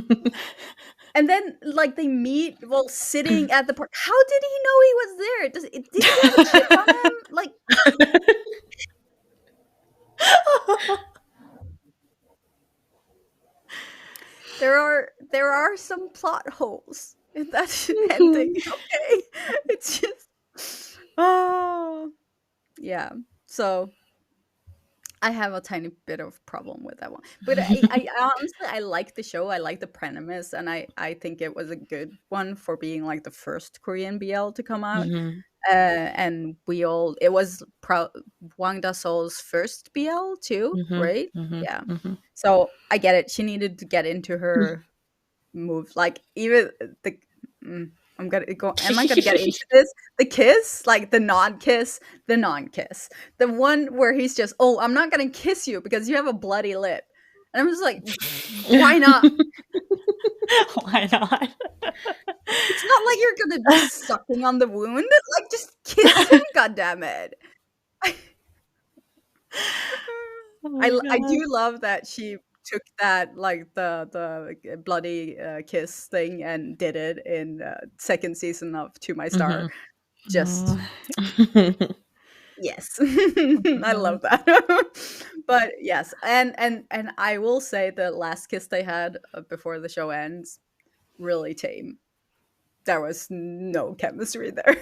And then like they meet while sitting at the park. How did he know he was there? Did he have a chip on him? Like there are some plot holes in that ending. Okay, it's just oh yeah. So I have a tiny bit of problem with that one, but I honestly I like the show. I like the premise, and I think it was a good one for being like the first Korean BL to come out. Mhm. And it was Wang Dasol's first BL too, Mhm. right? Mhm. Yeah. Mhm. So I get it. She needed to get into her move, like even the. I'm gonna go. Am I gonna get into this? The kiss, like the non-kiss, the one where he's just, oh, I'm not gonna kiss you because you have a bloody lip, and I'm just like, why not? Why not? It's not like you're gonna be sucking on the wound. Like, just kiss him, god damn it. Oh my I God. do love that she took that, like the bloody kiss thing, and did it in second season of To My Star. Mhm. Just yes, I God. love that. But yes, and I will say the last kiss they had before the show ends, really tame. There was no chemistry there.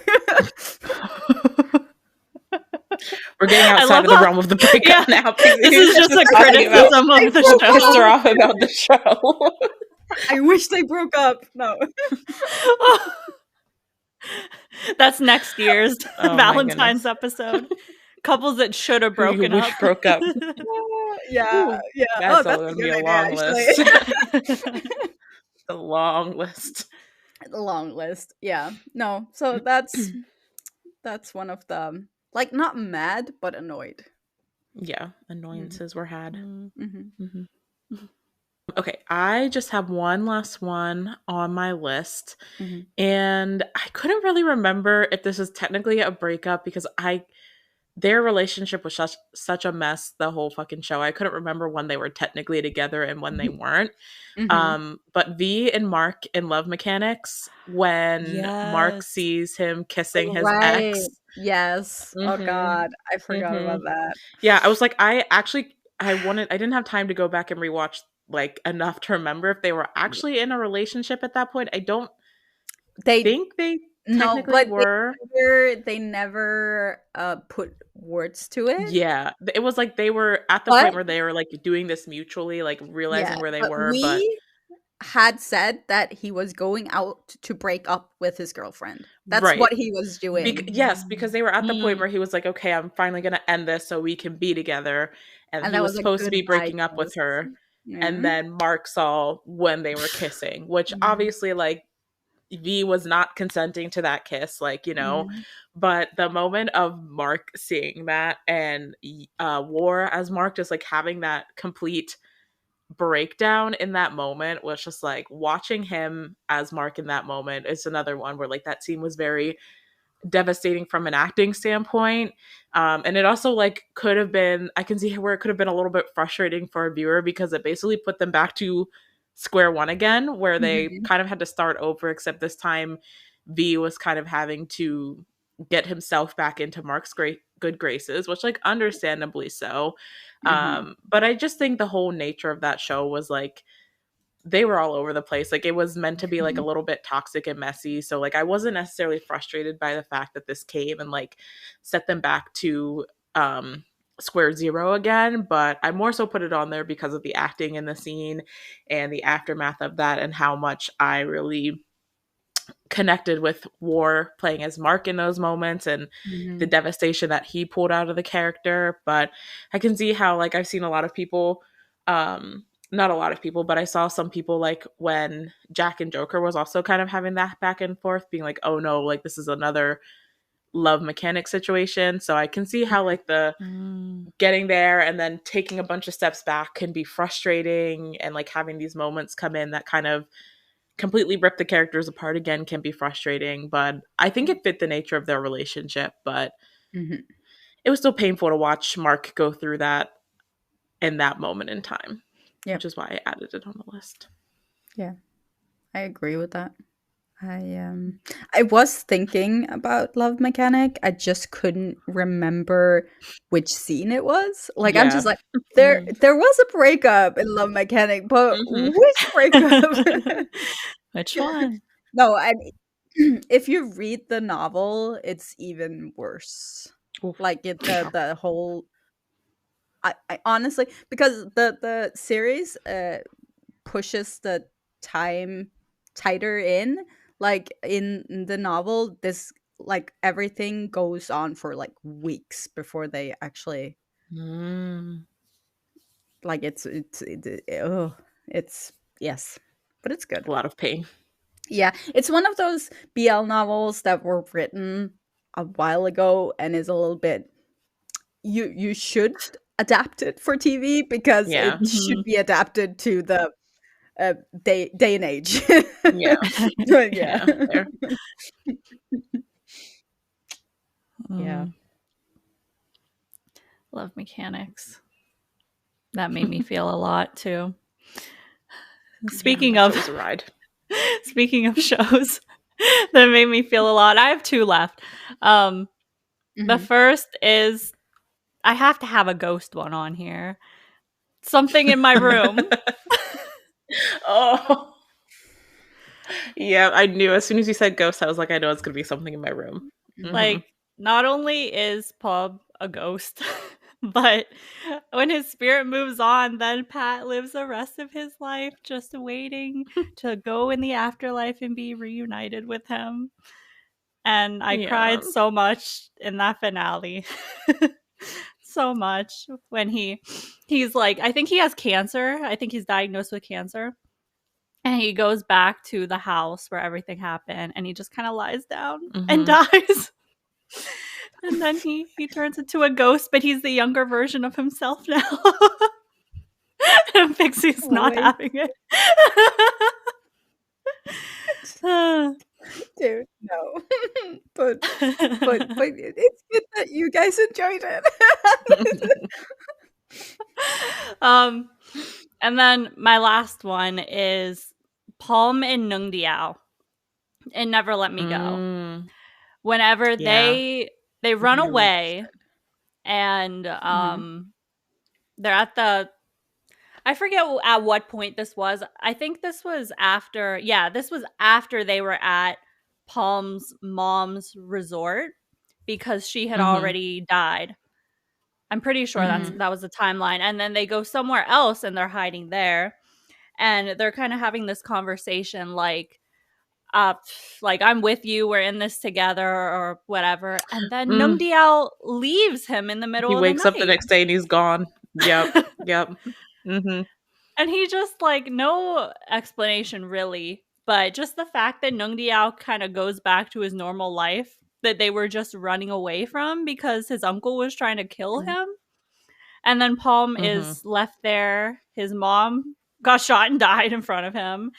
We're getting I outside love of the how, realm of the breakup yeah, now because this he was is just just a talking about criticism They of the broke what pissed her show. up. off about the show. I wish they broke up. No. That's next year's Oh my Valentine's goodness. episode. Couples that should have Who you broken wish up. broke up. Yeah, Ooh, yeah. Oh, that's that's going a to be good a idea, long list. actually. A long list. The long list. Yeah. No. So that's one of the, like, not mad but annoyed. Yeah, Mm, annoyances were had. mhm, Mhm. Okay, I just have one last one on my list. mhm, And I couldn't really remember if this is technically a breakup because their relationship was such a mess the whole fucking show. I couldn't remember when they were technically together and when they weren't. mhm. But V and Mark in Love Mechanics, when Mark Yes. sees him kissing his Right. ex. Yes. Oh Mhm. god, I forgot about Mhm. that. Yeah, I was like I didn't have time to go back and rewatch like enough to remember if they were actually in a relationship at that point. I don't They think they No, technically but were. they never put words to it. Yeah, it was like they were at the point But where they were like doing this mutually, like yeah, realizing where they but were, but we had said that he was going out to break up with his girlfriend. That's right. what he was doing. Yes, because they were at the point Mm. where he was like, "Okay, I'm finally gonna end this so we can be together," and And he that was was a supposed to be goodbye breaking up with kiss. her, and Yeah. then Mark saw when they were kissing, which Mhm, obviously like V was not consenting to that kiss, like, mhm, but the moment of Mark seeing that and War as Mark just like having that complete breakdown in that moment was just like watching him as Mark in that moment is another one where like that scene was very devastating from an acting standpoint. And it also like could have been, I can see where it could have been a little bit frustrating for a viewer because it basically put them back to square one again, where they mhm, kind of had to start over, except this time V was kind of having to get himself back into Mark's great good graces, which like understandably so. mhm, But I just think the whole nature of that show was like they were all over the place. Like it was meant to be like a mhm, little bit toxic and messy. So like I wasn't necessarily frustrated by the fact that this came and like set them back to square zero again, but I more so put it on there because of the acting in the scene and the aftermath of that and how much I really connected with War playing as Mark in those moments and the mhm, devastation that he pulled out of the character. But I can see how like I've seen a lot of people, not a lot of people, but I saw some people like when Jack and Joker was also kind of having that back and forth, being like, oh no, like this is another love mechanic situation. So I can see how like the Mm. getting there and then taking a bunch of steps back can be frustrating and like having these moments come in that kind of completely rip the characters apart again can be frustrating, but I think it fit the nature of their relationship. But mhm. it was still painful to watch Mark go through that in that moment in time, which Yep. is why I added it on the list. Yeah. I agree with that. I was thinking about Love Mechanic. I just couldn't remember which scene it was. Like I'm just Yeah. like Mm. there was a breakup in Love Mechanic, but Hmm. which breakup? Which one? No, I if you read the novel, it's even worse. Oof. Like Yeah. the whole I honestly because the series pushes the time tighter in. Like in the novel, this like everything goes on for like weeks before they actually Mm. like it's yes, but it's good. A lot of pain. Yeah, it's one of those BL novels that were written a while ago and is a little bit you should adapt it for TV because Yeah. it should Mhm. be adapted to the day and age. Yeah. But yeah. Yeah. Fair. Yeah. Mm, Love Mechanics. That made me feel a lot too. Yeah. Speaking That show of was a ride. speaking of shows that made me feel a lot, I have two left. The Mhm. first is I have to have a ghost one on here. Something in my room. Oh. Yeah, I knew as soon as you said ghost, I was like, I know it's gonna be something in my room. Mhm. Hmm. Like, not only is Pub a ghost, but when his spirit moves on, then Pat lives the rest of his life just waiting to go in the afterlife and be reunited with him. And I Yeah. cried so much in that finale. So much when he's like, I think he has cancer. I think he's diagnosed with cancer. And he goes back to the house where everything happened and he just kind of lies down and Hmm. dies. And then he turns into a ghost, but he's the younger version of himself now. And Pixie's not Wait, having it. dude, no. but it's good that you guys enjoyed it. um, and then my last one is Palm and Nungdiao and Never Let Me Go. Mm, Whenever yeah. they run Very away and Mhm. they're at the I forget at what point this was. I think this was after, yeah, this was after they were at Palm's mom's resort because she had Hmm. already died. I'm pretty sure Hmm. that was the timeline. And then they go somewhere else and they're hiding there. And they're kind of having this conversation uh like I'm with you, we're in this together or whatever. And then Mm. Nungdiao leaves him in the He middle of the wakes up the night. next day and he's gone. Yep. Yep. Hmm. And he just like no explanation really, but just the fact that Nungdiao kind of goes back to his normal life that they were just running away from because his uncle was trying to kill Mhm. him. And then Palm Hmm. is left there. His mom got shot and died in front of him.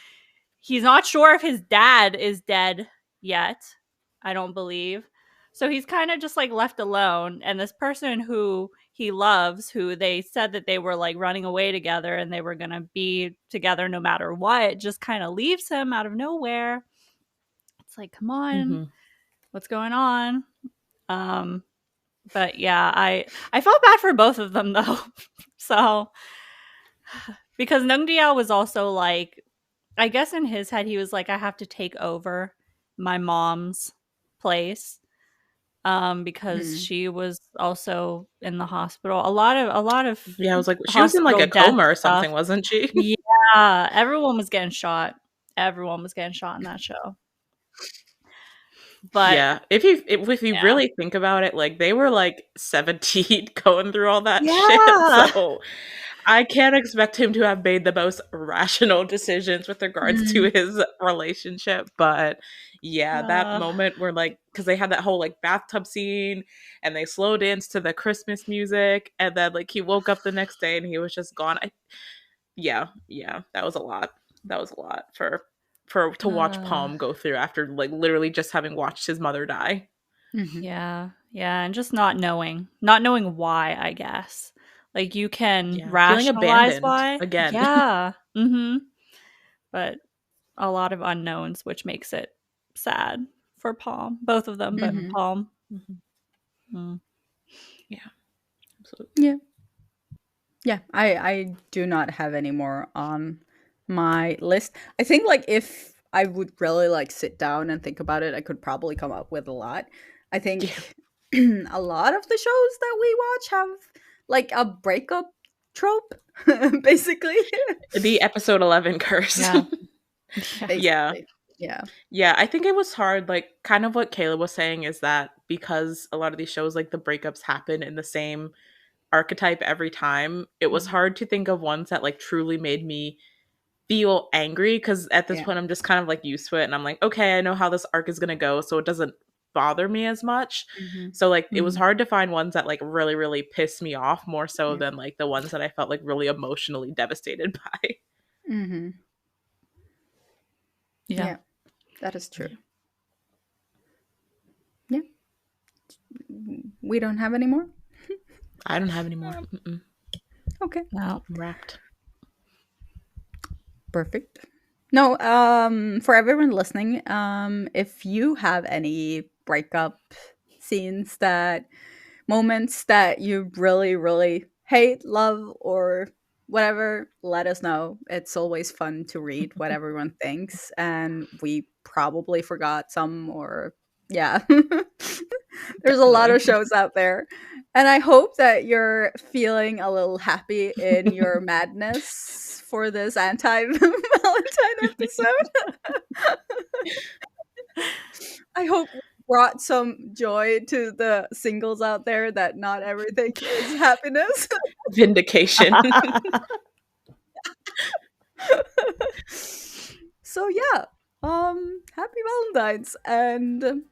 He's not sure if his dad is dead yet. I don't believe. So he's kind of just like left alone. And this person who he loves, who they said that they were like running away together and they were going to be together no matter what, just kind of leaves him out of nowhere. It's like, come on, Hmm. what's going on? Um, but yeah, I felt bad for both of them though. So because Nungdiao was also like, I guess in his head he was like, I have to take over my mom's place because Mhm. she was also in the hospital. A lot of Yeah, I was like, she was in like hospital a death coma or stuff. something, wasn't she? Yeah, everyone was getting shot. Everyone was getting shot in that show. But Yeah. If you yeah. really think about it, like they were like 17 going through all that shit. Yeah. So I can't expect him to have made the most rational decisions with regards to Mm. his relationship. But yeah, that Uh, moment where like because they had that whole like bathtub scene and they slow danced to the Christmas music and then like he woke up the next day and he was just gone. Yeah, yeah, that was a lot. That was a lot for to watch uh, Palm go through after like literally just having watched his mother die. Mhm. yeah. Yeah. And just not knowing why, I guess. Like you can Yeah, feeling rationalize abandoned why. again. Yeah. Mm-hmm. But a lot of unknowns, which makes it sad for Palm. Both of them, but Palm. Yeah, absolutely. Yeah. Yeah, I do not have any more on my list. I think like if I would really like sit down and think about it, I could probably come up with a lot. I think a lot of the shows that we watch have like a breakup trope, basically. The episode 11 curse. Yeah. Yeah. Yeah. Yeah, I think it was hard, like, kind of what Caleb was saying is that because a lot of these shows, like, the breakups happen in the same archetype every time, it was hard to think of ones that, like, truly made me feel angry, because at this point, I'm just kind of, like, used to it, and I'm like, okay, I know how this arc is gonna go, so it doesn't bother me as much. So, like, it was hard to find ones that, like, really, really pissed me off more so than, like, the ones that I felt, like, really emotionally devastated by. Yeah, that is true. Yeah. We don't have any more? I don't have any more. Okay. No. I'm wrapped. Perfect. No, for everyone listening, if you have any breakup scenes moments that you really, really hate, love, or whatever, let us know. It's always fun to read what everyone thinks, and we probably forgot some, or yeah. There's a lot of shows out there. And I hope that you're feeling a little happy in your madness for this anti-Valentine episode. I hope we brought some joy to the singles out there that not everything is happiness. Vindication. So yeah, happy Valentine's. And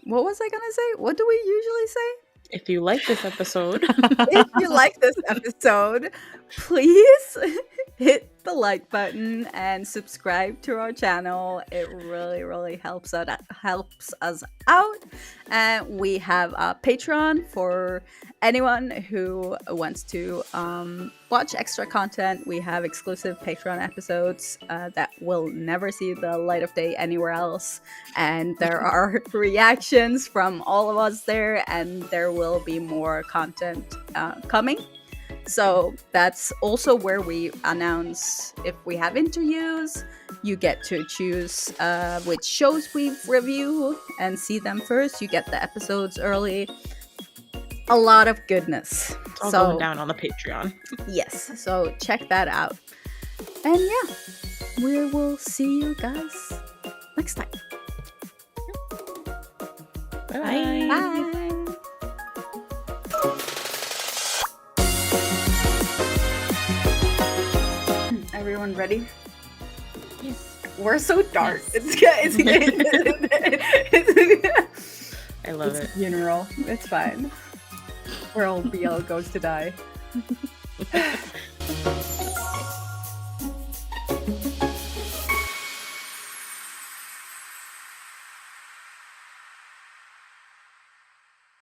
what was I gonna say? What do we usually say? If you like this episode, If you like this episode, please hit the like button and subscribe to our channel. It really, really helps us out. And we have a Patreon for anyone who wants to watch extra content. We have exclusive Patreon episodes that will never see the light of day anywhere else. And there are reactions from all of us there, and there will be more content coming. So that's also where we announce if we have interviews. You get to choose which shows we review and see them first. You get the episodes early. A lot of goodness. It's all going down on the Patreon. Yes, so check that out. And yeah, we will see you guys next time. Bye. Bye. Everyone ready? Yes. We're so dark. Yes. I love It's it. funeral. It's fine. Where old BL goes to die.